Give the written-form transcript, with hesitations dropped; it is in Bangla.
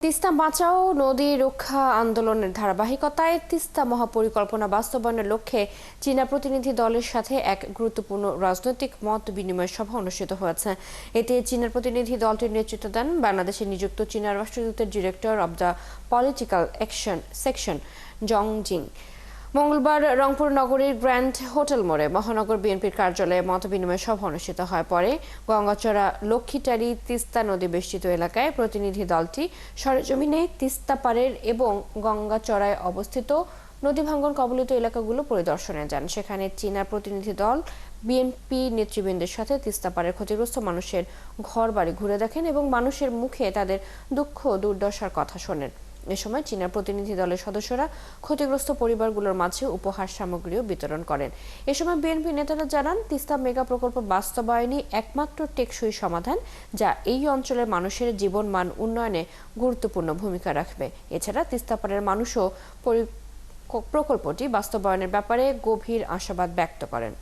তিস্তা বাঁচাও নদী রক্ষা আন্দোলনের ধারাবাহিকতায় তিস্তা মহাপরিকল্পনা বাস্তবায়নের লক্ষ্যে চীনা প্রতিনিধি দলের সাথে এক গুরুত্বপূর্ণ রাজনৈতিক মত বিনিময় সভা অনুষ্ঠিত হয়েছে। এতে চীনের প্রতিনিধি দলটির নেতৃত্ব দেন বাংলাদেশে নিযুক্ত চীনা রাষ্ট্রদূতের director of the political action section জং জিং। মঙ্গলবার রংপুর নগরীর গ্র্যান্ড হোটেল মোড়ে মহানগর বিএনপির কার্যালয়ে মতবিনিময় সভা অনুষ্ঠিত হয়। পরে গঙ্গাচড়া লক্ষ্মীটারি তিস্তা নদী বেষ্টিত এলাকায় প্রতিনিধি দলটি সরেজমিনে তিস্তা পাড়ের এবং গঙ্গাচড়ায় অবস্থিত নদী ভাঙ্গন কবলিত এলাকাগুলো পরিদর্শনে যান। সেখানে চীনা প্রতিনিধি দল বিএনপি নেতৃবৃন্দের সাথে তিস্তা পাড়ের ক্ষতিগ্রস্ত মানুষের ঘরবাড়ি ঘুরে দেখেন এবং মানুষের মুখে তাদের দুঃখ দুর্দশার কথা শোনেন। এ সময় চীনা প্রতিনিধি দলের সদস্যরা ক্ষতিগ্রস্ত পরিবারগুলোর মাঝে উপহার সামগ্রীও বিতরণ করেন। এ সময় বিএনপি নেতারা জানান, তিস্তা মেগা প্রকল্প বাস্তবায়নই একমাত্র টেকসই সমাধান, যা এই অঞ্চলের মানুষের জীবনমান উন্নয়নে গুরুত্বপূর্ণ ভূমিকা রাখবে। এছাড়া তিস্তা পাড়ের মানুষও প্রকল্পটি বাস্তবায়নের ব্যাপারে গভীর আশাবাদ ব্যক্ত করেন।